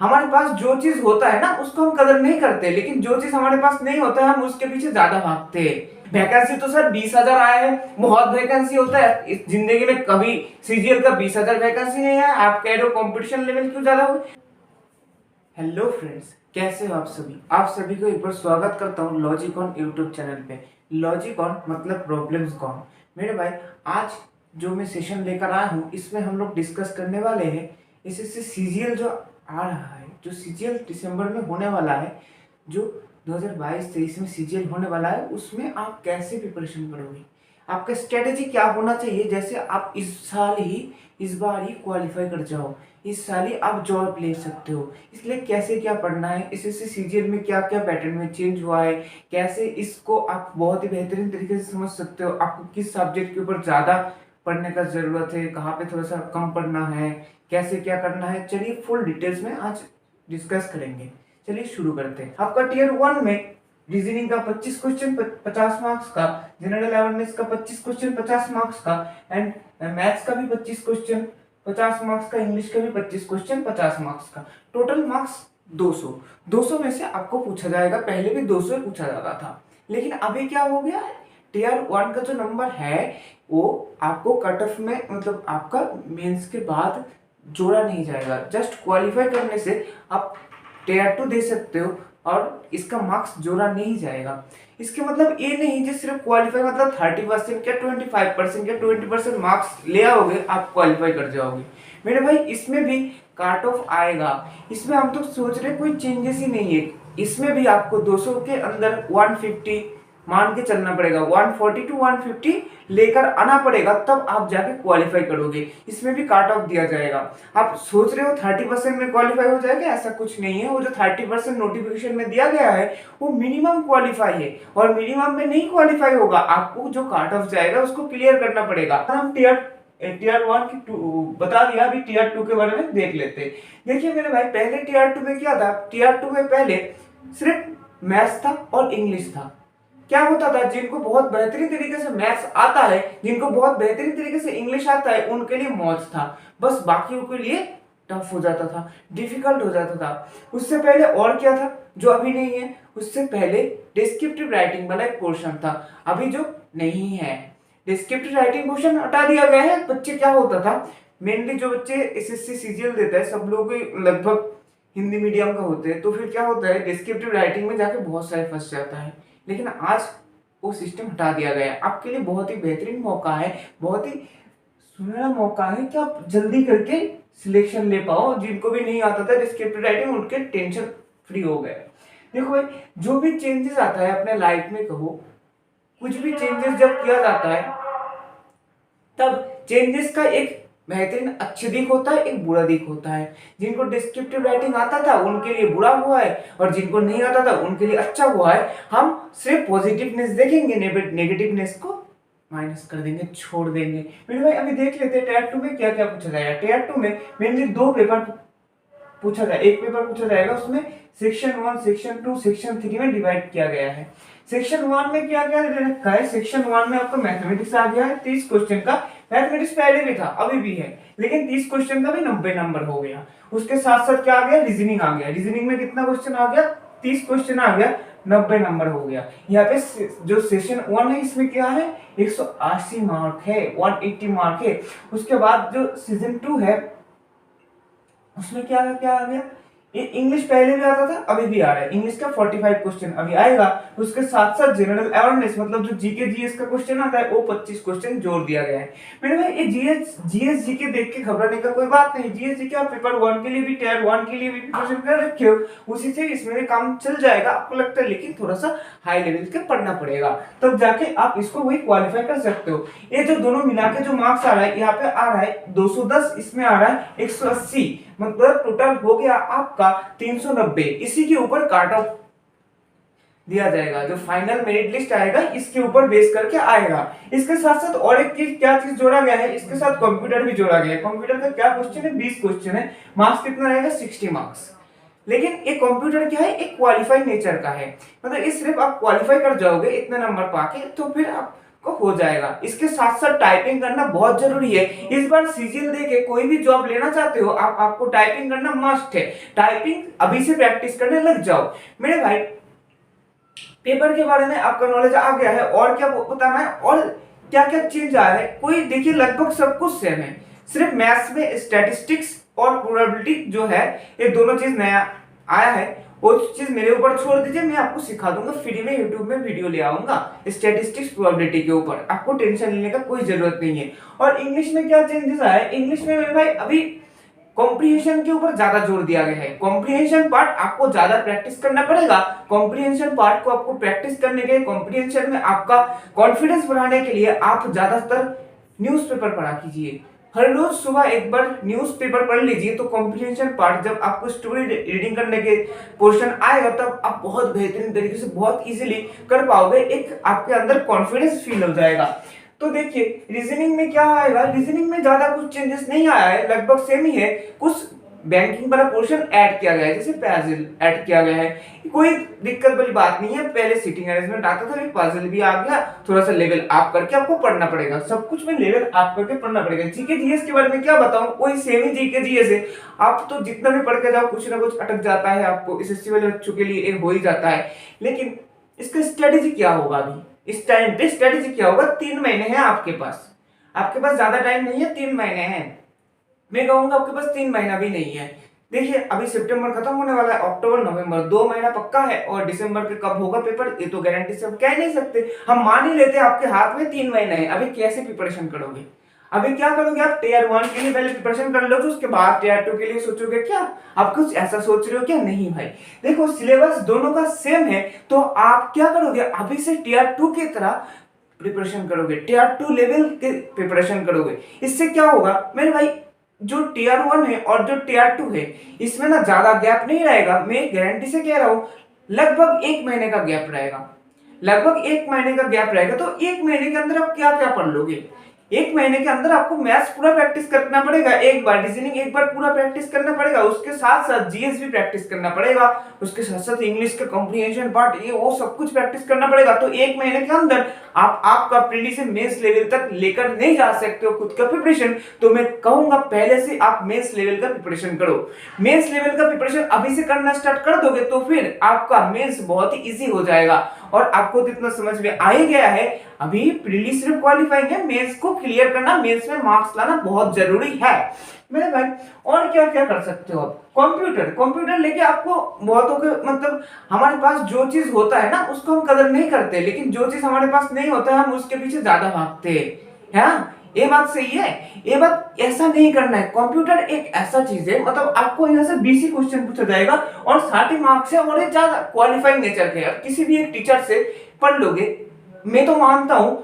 हमारे पास जो चीज होता है ना उसको हम कदर नहीं करते, लेकिन जो चीज हमारे पास नहीं होता है हम उसके पीछे ज्यादा भागते हैं। वैकेंसी तो सर 20,000 आया है, बहुत वैकेंसी होता है इस जिंदगी में, कभी सीजीएल का 20,000 वैकेंसी नहीं है। आप कह रहे हो कंपटीशन लेवल क्यों ज्यादा हो। हेलो फ्रेंड्स, कैसे हो आप सभी को एक बार स्वागत करता हूँ लॉजिकॉन यूट्यूब चैनल पे। लॉजिकॉन मतलब प्रॉब्लम्स कॉन। मेरे भाई, आज जो मैं सेशन लेकर आया हूँ इसमें हम लोग डिस्कस करने वाले हैं इससे सीजीएल जो आ रहा है, जो सीजीएल दिसंबर में होने वाला है, जो 2022-23 में सीजीएल होने वाला है, उसमें आप कैसे प्रिपरेशन करोगे, आपका स्ट्रेटेजी क्या होना चाहिए। जैसे आप इस बार ही क्वालिफाई कर जाओ, इस साल ही आप जॉब ले सकते हो, इसलिए कैसे क्या पढ़ना है, इससे सीजीएल में क्या क्या पैटर्न में चेंज हुआ है, कैसे इसको आप बहुत ही बेहतरीन तरीके से समझ सकते हो, आपको किस सब्जेक्ट के ऊपर ज़्यादा पढ़ने का ज़रूरत है, कहाँ पे थोड़ा सा कम पढ़ना है, कैसे क्या करना है। चलिए फुल डिटेल्स में आज डिस्कस करेंगे। चलिए शुरू करते हैं। आपका टीयर 1 में रीजनिंग का 25 क्वेश्चन 50 मार्क्स का, जनरल अवेयरनेस का 25 क्वेश्चन 50 मार्क्स का, एंड मैथ्स का भी 25 क्वेश्चन 50 मार्क्स का, इंग्लिश का भी 25 क्वेश्चन 50 मार्क्स का, टोटल मार्क्स 200। 200 में से आपको पूछा जाएगा, पहले भी 200 पूछा जाता था, लेकिन अभी क्या हो गया है, टीयर 1 का जो नंबर है वो आपको कट ऑफ में, मतलब आपका मेंस के बाद जोड़ा नहीं जाएगा। जस्ट क्वालिफाई करने से आप टीयर 2 दे सकते हो और इसका मार्क्स जोड़ा नहीं जाएगा। इसके मतलब ये नहीं कि सिर्फ क्वालिफाई मतलब 30% या 25% या 20% मार्क्स ले आओगे आप क्वालिफाई कर जाओगे। मेरे भाई, इसमें भी काट ऑफ आएगा। इसमें हम तो सोच रहे कोई चेंजेस ही नहीं है। इसमें भी आपको 200 के अंदर 150 मान के चलना पड़ेगा, 140 टू 150 लेकर आना पड़ेगा, तब आप जाके क्वालिफाई करोगे। इसमें भी काट ऑफ दिया जाएगा। आप सोच रहे हो 30% में क्वालिफाई हो जाएगा, ऐसा कुछ नहीं है। वो जो 30% नोटिफिकेशन में दिया गया है वो मिनिमम क्वालिफाई है, और मिनिमम में नहीं क्वालिफाई होगा, आपको जो काट ऑफ जाएगा उसको क्लियर करना पड़ेगा। हम टीयर 1 की बता दिया, अभी टीयर 2 के बारे में देख लेते हैं। देखिए मेरे भाई, पहले टीयर 2 में क्या था, टीयर 2 में पहले सिर्फ मैथ्स था और इंग्लिश था। क्या होता था, जिनको बहुत बेहतरीन तरीके से मैथ्स आता है, जिनको बहुत बेहतरीन तरीके से इंग्लिश आता है, उनके लिए मौज था, बस बाकियों के लिए टफ हो जाता था, डिफिकल्ट हो जाता था। उससे पहले और क्या था जो अभी नहीं है, उससे पहले डिस्क्रिप्टिव राइटिंग वाला एक पोर्शन था, अभी जो नहीं है। डिस्क्रिप्टिव राइटिंग पोर्शन हटा दिया गया है। बच्चे क्या होता था, मेनली जो बच्चे एसएससी सीजीएल देता है सब लोग लगभग हिंदी मीडियम का होते हैं, तो फिर क्या होता है, डिस्क्रिप्टिव राइटिंग में जाके बहुत सारे फंस जाता है। लेकिन आज वो सिस्टम हटा दिया गया है। आपके लिए बहुत ही बेहतरीन मौका है, बहुत ही सुनहरा मौका है कि आप जल्दी करके सिलेक्शन ले पाओ। जिनको भी नहीं आता था डिस्क्रिप्टिव राइटिंग, उनके टेंशन फ्री हो गए। देखो भाई, जो भी चेंजेस आता है अपने लाइफ में, कहो कुछ भी चेंजेस जब किया जाता है तब चेंजेस का एक बेहतरीन अच्छे दिख होता है, एक बुरा दिख होता है। जिनको डिस्क्रिप्टिव राइटिंग आता था उनके लिए बुरा हुआ है, और जिनको नहीं आता था उनके लिए अच्छा हुआ है। हम सिर्फ पॉजिटिवनेस देखेंगे, नेगेटिवनेस को माइनस कर देंगे, छोड़ देंगे। मेरे भाई, अभी देख लेते हैं टीयर 2 में क्या क्या पूछा जाएगा। टीयर 2 में मेनली 2 पेपर पूछा जाए, एक पेपर पूछा जाएगा, उसमें सेक्शन 1, सेक्शन 2, सेक्शन 3 में डिवाइड किया गया है। सेक्शन 1 में क्या क्या रखा है, सेक्शन 1 में आपको मैथमेटिक्स आ गया है 30 क्वेश्चन का। मैथमेटिक्स पहले भी था, अभी भी है, लेकिन 30 क्वेश्चन का भी 90 नंबर हो गया। उसके साथ साथ क्या आ गया, रीजनिंग आ गया। रीजनिंग में कितना क्वेश्चन आ गया, 30 क्वेश्चन आ गया, 90 नंबर हो गया। यहाँ पे जो सेशन 1 है इसमें क्या है, 180 मार्क है, 180 मार्क है। उसके बाद जो सीजन 2 है उसमें क्या क्या आ गया, ये इंग्लिश पहले भी आता था, अभी भी आ रहा है। इंग्लिश का 45 क्वेश्चन अभी आएगा। उसके साथ साथ जनरल अवेयरनेस मतलब जो जीके जीएस का क्वेश्चन आता है वो 25 क्वेश्चन जोड़ दिया गया है। मेरे भाई, ये जीएस जीके देख के घबराने का कोई बात नहीं। जीएस जीके आप पेपर 1 के लिए भी, टीयर 1 के लिए भी प्रिपरेशन कर रखे हो, उसी से इसमें भी काम चल जाएगा आपको लगता है, लेकिन थोड़ा सा हाई लेवल के पढ़ना पड़ेगा, तब जाके आप इसको वही क्वालिफाई कर सकते हो। ये जो दोनों मिला के जो मार्क्स आ रहा है, यहाँ पे आ रहा है 210, इसमें आ रहा है 180, मतलब टोटल हो गया आपका 390। इसी के ऊपर काट ऑफ दिया जाएगा, जो फाइनल मेरिट लिस्ट आएगा इसके ऊपर बेस करके आएगा। इसके साथ साथ और एक चीज, क्या चीज जोड़ा गया है, इसके साथ कंप्यूटर भी जोड़ा गया है। कंप्यूटर का क्या क्वेश्चन है, 20 क्वेश्चन है, मार्क्स कितना रहेगा, 60 मार्क्स। लेकिन ये कंप्यूटर क्या है, एक क्वालिफाइड नेचर का है, मतलब ये सिर्फ आप क्वालिफाई कर जाओगे इतने नंबर पाके, तो फिर आप को हो जाएगा। इसके साथ साथ टाइपिंग करना बहुत जरूरी है। इस बार सीजीएल देके कोई भी जॉब लेना चाहते हो आपको टाइपिंग करना मस्ट है। टाइपिंग अभी से प्रैक्टिस करने लग जाओ मेरे भाई। पेपर के बारे में आपका नॉलेज आ गया है, और क्या बताना है और क्या क्या चेंज आया है। कोई देखिए लगभग सब कुछ सेम है, सिर्फ मैथ्स में स्टैटिस्टिक्स और प्रोबेबिलिटी जो है ये दोनों चीज नया आया है। वो चीज मेरे ऊपर छोड़ दीजिए, मैं आपको सिखा दूंगा फ्री में, यूट्यूब में वीडियो ले आऊंगा स्टैटिस्टिक्स प्रोबेबिलिटी के ऊपर, आपको टेंशन लेने का कोई जरूरत नहीं है। और इंग्लिश में क्या चेंजेस आया है, इंग्लिश में मेरे भाई अभी कॉम्प्रिहेंशन के ऊपर ज्यादा जोर दिया गया है। कॉम्प्रिहेंशन पार्ट आपको ज्यादा प्रैक्टिस करना पड़ेगा। कॉम्प्रिहेंशन पार्ट को आपको प्रैक्टिस करने के लिए, कॉम्प्रिहेंशन में आपका कॉन्फिडेंस बढ़ाने के लिए आप ज्यादातर न्यूज़पेपर पढ़ा कीजिए। हर रोज सुबह एक बार न्यूज़पेपर पढ़ लीजिए, तो कॉम्प्रिहेंशन पार्ट जब आपको स्टोरी रीडिंग करने के पोर्शन आएगा तब आप बहुत बेहतरीन तरीके से बहुत इजीली कर पाओगे। एक आपके अंदर कॉन्फिडेंस फील हो जाएगा। तो देखिए रीजनिंग में क्या आएगा, रीजनिंग में ज्यादा कुछ चेंजेस नहीं आया है, लगभग सेम ही है। कुछ बैंकिंग वाला पोर्शन ऐड किया गया है, जैसे पजल ऐड किया गया है। कोई दिक्कत वाली बात नहीं है। पहले सीटिंग अरेंजमेंट आता था, पजल भी आ गया। थोड़ा सा लेवल अप करके आपको पढ़ना पड़ेगा, सब कुछ में लेवल अप करके पढ़ना पड़ेगा। जीके जीएस के बारे में क्या बताऊं, वही सेम ही जीके जीएस है। आप तो जितना भी पढ़ के जाओ कुछ ना कुछ अटक जाता है आपको, एसएससी वाले बच्चों के लिए हो ही जाता है। लेकिन इसका स्ट्रेटेजी क्या होगा, अभी इस टाइम पे स्ट्रेटेजी क्या होगा, 3 महीने हैं आपके पास ज्यादा टाइम नहीं है, 3 महीने हैं। मैं कहूंगा आपके पास 3 महीना भी नहीं है। देखिए अभी सितंबर खत्म होने वाला है, अक्टूबर नवंबर 2 महीना पक्का है, और दिसंबर के कब होगा पेपर ये तो गारंटी से हम कह नहीं सकते। हम मान ही लेते हैं आपके हाथ में 3 महीने हैं। अभी कैसे प्रिपरेशन करोगे, अभी क्या करोगे आप, टियर 1 के लिए पहले प्रिपरेशन कर लो, तो उसके बाद टियर 2 के लिए सोचोगे क्या, आप कुछ ऐसा सोच रहे हो क्या, नहीं भाई। देखो सिलेबस दोनों का सेम है, तो आप क्या करोगे, अभी से टियर 2 की तरह प्रिपरेशन करोगे, टियर 2 लेवल के प्रिपरेशन करोगे। इससे क्या होगा मेरे भाई, जो टियर 1 है और जो टियर 2 है इसमें ना ज्यादा गैप नहीं रहेगा। मैं गारंटी से कह रहा हूं लगभग 1 महीने का गैप रहेगा, लगभग 1 महीने का गैप रहेगा। तो 1 महीने के अंदर आप क्या क्या पढ़ लोगे, 1 महीने के अंदर आपको मैथ्स पूरा प्रैक्टिस करना पड़ेगा, एक बार रीजनिंग एक बार पूरा प्रैक्टिस करना पड़ेगा, उसके साथ साथ जीएस भी प्रैक्टिस करना पड़ेगा, उसके साथ साथ इंग्लिश का कॉम्प्रिहेंशन पार्ट ये वो सब कुछ प्रैक्टिस करना पड़ेगा। तो 1 महीने के अंदर आप आपका प्रीली से मेंस लेवल तक लेकर नहीं जा सकते हो खुद का प्रिपरेशन। तो मैं कहूंगा पहले से आप मेंस लेवल का प्रिपरेशन करो। मेंस लेवल का प्रिपरेशन अभी से करना स्टार्ट कर दोगे तो फिर आपका मेंस बहुत ही इजी हो जाएगा। और आपको तो इतना समझ में आ ही गया है, अभी प्रीली सिर्फ क्वालिफाइंग है, मेंस को क्लियर करना, मेंस में मार्क्स लाना बहुत जरूरी है मेरे भाई। और क्या क्या कर सकते हो आप, कंप्यूटर लेके आपको बहुतों के मतलब हमारे पास जो चीज होता है ना उसको हम कदर नहीं करते, लेकिन जो चीज हमारे पास नहीं होता है हम उसके पीछे ज्यादा भागते हैं। ये बात सही है, ये बात ऐसा नहीं करना है। कंप्यूटर एक ऐसा चीज है, मतलब आपको यहाँ से 20 क्वेश्चन पूछा जाएगा और 60 मार्क्स है, और ये ज्यादा क्वालिफाइंग नेचर के। अब किसी भी एक टीचर से पढ़ लोगे, मैं तो मानता हूँ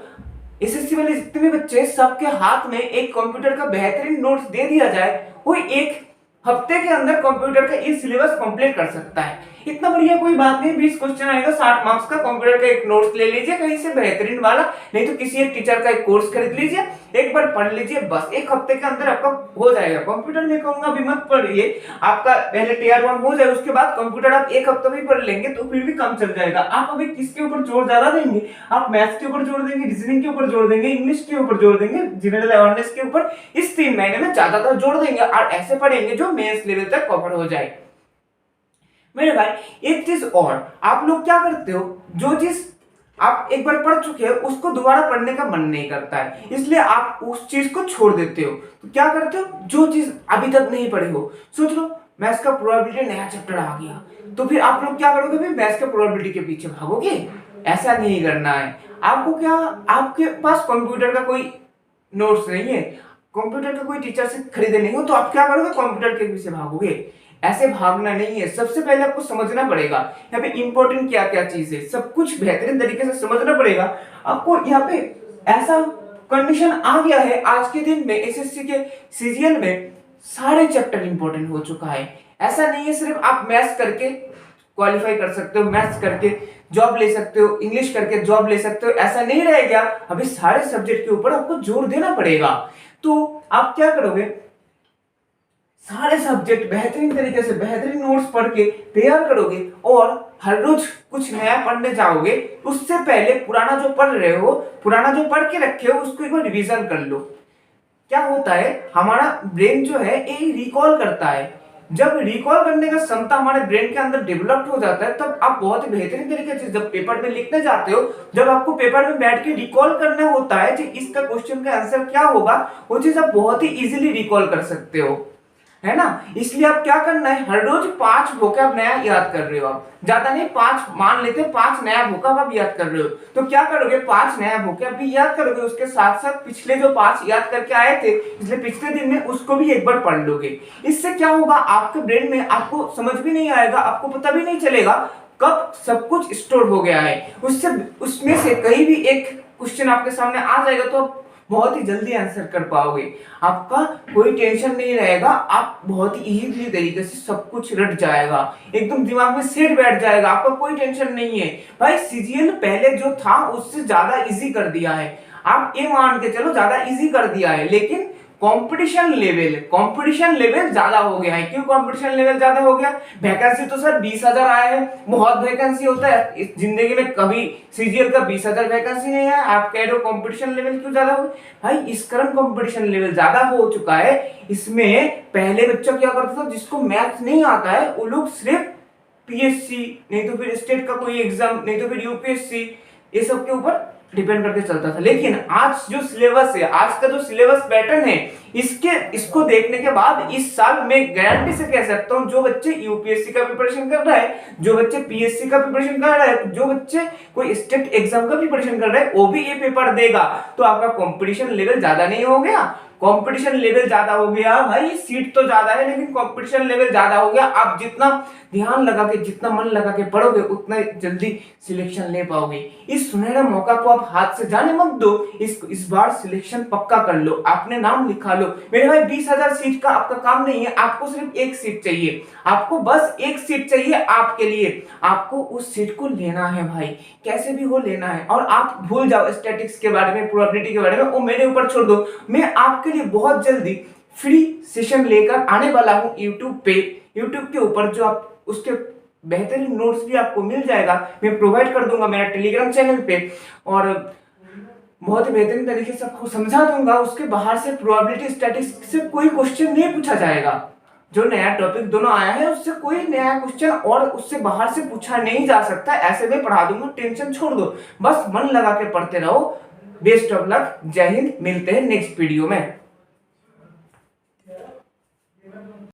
एसएससी वाले जितने भी बच्चे सबके हाथ में एक कंप्यूटर का बेहतरीन नोट्स दे दिया जाए, वो एक हफ्ते के अंदर कंप्यूटर का ये सिलेबस कंप्लीट कर सकता है। इतना बढ़िया कोई बात नहीं, 20 क्वेश्चन आएगा 60 मार्क्स का, कंप्यूटर का एक नोट्स ले लीजिए कहीं से बेहतरीन वाला, नहीं तो किसी एक टीचर का एक कोर्स खरीद लीजिए, एक बार पढ़ लीजिए, बस एक हफ्ते के अंदर आपका हो जाएगा। कंप्यूटर में कहूंगा अभी मत पढ़िए, आपका पहले टियर 1 हो जाए उसके बाद कंप्यूटर आप एक हफ्ते में पढ़ लेंगे तो फिर भी कम चल जाएगा। आप अभी किसके ऊपर जोर ज्यादा देंगे, आप मैथ्स के ऊपर जोर देंगे, रीजनिंग के ऊपर जोर देंगे, इंग्लिश के ऊपर जोर देंगे, जनरल अवेयरनेस के ऊपर, इस 3 महीने में ज्यादातर जोर देंगे और ऐसे पढ़ेंगे जो मेंस लेवल तक कवर हो जाए मेरे भाई। एक चीज और, आप लोग क्या करते हो, जो चीज आप एक बार पढ़ चुके हैं उसको दोबारा पढ़ने का मन नहीं करता है, इसलिए आप उस चीज को छोड़ देते हो। तो क्या करते हो, जो चीज अभी तक नहीं पढ़े हो, सोच लो मैथ्स का प्रोबेबिलिटी नया चैप्टर आ गया, तो फिर आप लोग क्या करोगे, फिर मैथ्स का प्रोबेबिलिटी के पीछे भागोगे। ऐसा नहीं करना है आपको। क्या आपके पास कंप्यूटर का कोई नोट्स नहीं है, कंप्यूटर का कोई टीचर से खरीदे नहीं हो, तो आप क्या करोगे, कंप्यूटर के पीछे भागोगे। ऐसे भागना नहीं है, सबसे पहले आपको समझना पड़ेगा यहाँ पे इंपॉर्टेंट क्या क्या चीज है, सब कुछ बेहतरीन तरीके से समझना पड़ेगा आपको। यहाँ पे ऐसा कंडीशन आ गया है आज के दिन में, एसएससी के सीजीएल में सारे चैप्टर इंपॉर्टेंट हो चुका है। ऐसा नहीं है सिर्फ आप मैथ्स करके क्वालिफाई कर सकते हो, मैथ्स करके जॉब ले सकते हो, इंग्लिश करके जॉब ले सकते हो, ऐसा नहीं रहेगा। अभी सारे सब्जेक्ट के ऊपर आपको जोर देना पड़ेगा। तो आप क्या करोगे, सारे सब्जेक्ट बेहतरीन तरीके से बेहतरीन नोट्स पढ़ के तैयार करोगे और हर रोज कुछ नया पढ़ने जाओगे, उससे पहले पुराना जो पढ़ रहे हो, पुराना जो पढ़ के रखे हो, उसको एक बार रिवीजन कर लो। क्या होता है, हमारा ब्रेन जो है ये रिकॉल करता है। जब रिकॉल करने का क्षमता हमारे ब्रेन के अंदर डेवलप्ड हो जाता है, तब आप बहुत ही बेहतरीन तरीके से जब पेपर में लिखने जाते हो, जब आपको पेपर में बैठ के रिकॉल करना होता है कि इसका क्वेश्चन का आंसर क्या होगा, वो चीज आप बहुत ही इजीली रिकॉल कर सकते हो, है ना। इसलिए आप क्या करना है, हर रोज 5 वोकैब नया याद कर रहे हो, आप ज्यादा नहीं, 5 मान लेते 5 नया वोकैब आप याद कर रहे हो, तो क्या करोगे, 5 नया वोकैब भी याद करोगे, उसके साथ साथ पिछले जो 5 याद करके आए थे इसलिए पिछले दिन में उसको भी एक बार पढ़ लोगे। इससे क्या होगा, आपके ब्रेन में आपको समझ भी नहीं आएगा, आपको पता भी नहीं चलेगा कब सब कुछ स्टोर हो गया है। उससे उसमें से कहीं भी एक क्वेश्चन आपके सामने आ जाएगा तो आप बहुत ही जल्दी आंसर कर पाओगे, आपका कोई टेंशन नहीं रहेगा, आप बहुत ही इजीली तरीके से सब कुछ रट जाएगा, एकदम दिमाग में सेट बैठ जाएगा, आपका कोई टेंशन नहीं है। भाई सीजीएल पहले जो था उससे ज्यादा इजी कर दिया है, आप ये मान के चलो ज्यादा इजी कर दिया है, लेकिन कंपटीशन लेवल ज्यादा हो गया है। क्यों कंपटीशन लेवल ज्यादा हो गया, वैकेंसी तो सर 20,000 आए हैं, बहुत वैकेंसी होता है इस जिंदगी में, कभी सीजीएल का 20,000 वैकेंसी नहीं है, आप कह रहे हो कंपटीशन लेवल क्यों ज्यादा हो। भाई इस कारण कंपटीशन लेवल ज्यादा हो चुका है। इसमें पहले बच्चा क्या करता था, जिसको मैथ्स नहीं आता है वो लोग सिर्फ पीएससी, नहीं तो फिर स्टेट का कोई एग्जाम, नहीं तो फिर यूपीएससी, ये सब के ऊपर डिपेंड करके चलता था। लेकिन आज जो सिलेबस है, आज का जो सिलेबस पैटर्न है, इसको देखने के बाद इस साल मैं गारंटी से कह सकता हूं, जो बच्चे यूपीएससी का प्रिपरेशन कर रहा है, जो बच्चे पीएससी का प्रिपरेशन कर रहा है, जो बच्चे कोई स्टेट एग्जाम का प्रिपरेशन कर रहा है, वो भी ये पेपर देगा। तो आपका कंपटीशन लेवल ज्यादा नहीं हो गया, कंपटीशन लेवल ज्यादा हो गया। भाई सीट तो ज्यादा है लेकिन कंपटीशन लेवल ज्यादा हो गया। आप जितना ध्यान लगा के, जितना मन लगा के पढ़ोगे, उतना जल्दी सिलेक्शन ले पाओगे। इस सुनहरा मौका को आप हाथ से जाने मत दो, इस बार सिलेक्शन पक्का कर लो, अपने नाम लिखा लो। मेरे भाई 20,000 सीट का आपका काम नहीं है, आपको सिर्फ एक सीट चाहिए, आपको बस एक सीट चाहिए आपके लिए, आपको उस सीट को लेना है भाई, कैसे भी हो लेना है। और आप भूल जाओ स्टैटिक्स के बारे में, प्रोबेबिलिटी के बारे में, वो मेरे ऊपर छोड़ दो। मैं आपके लिए बहुत जल्दी फ्री सेशन लेकर आने वाला हूं यूट्यूब पे, यूट्यूब के ऊपर, जो आप उसके बेहतरीन नोट्स भी आपको मिल जाएगा, मैं प्रोवाइड कर दूंगा मेरा टेलीग्राम चैनल पे, और बहुत ही बेहतरीन तरीके से आपको समझा दूंगा। उसके बाहर से प्रोबेबिलिटी स्टैटिस्टिक्स से कोई क्वेश्चन नहीं पूछा जाएगा। जो नया टॉपिक दोनों आया है उससे कोई नया क्वेश्चन और उससे बाहर से पूछा नहीं जा सकता, ऐसे में पढ़ा दूंगा, टेंशन छोड़ दो, बस मन लगा के पढ़ते रहो। बेस्ट ऑफ लक, जय हिंद, मिलते हैं नेक्स्ट वीडियो में।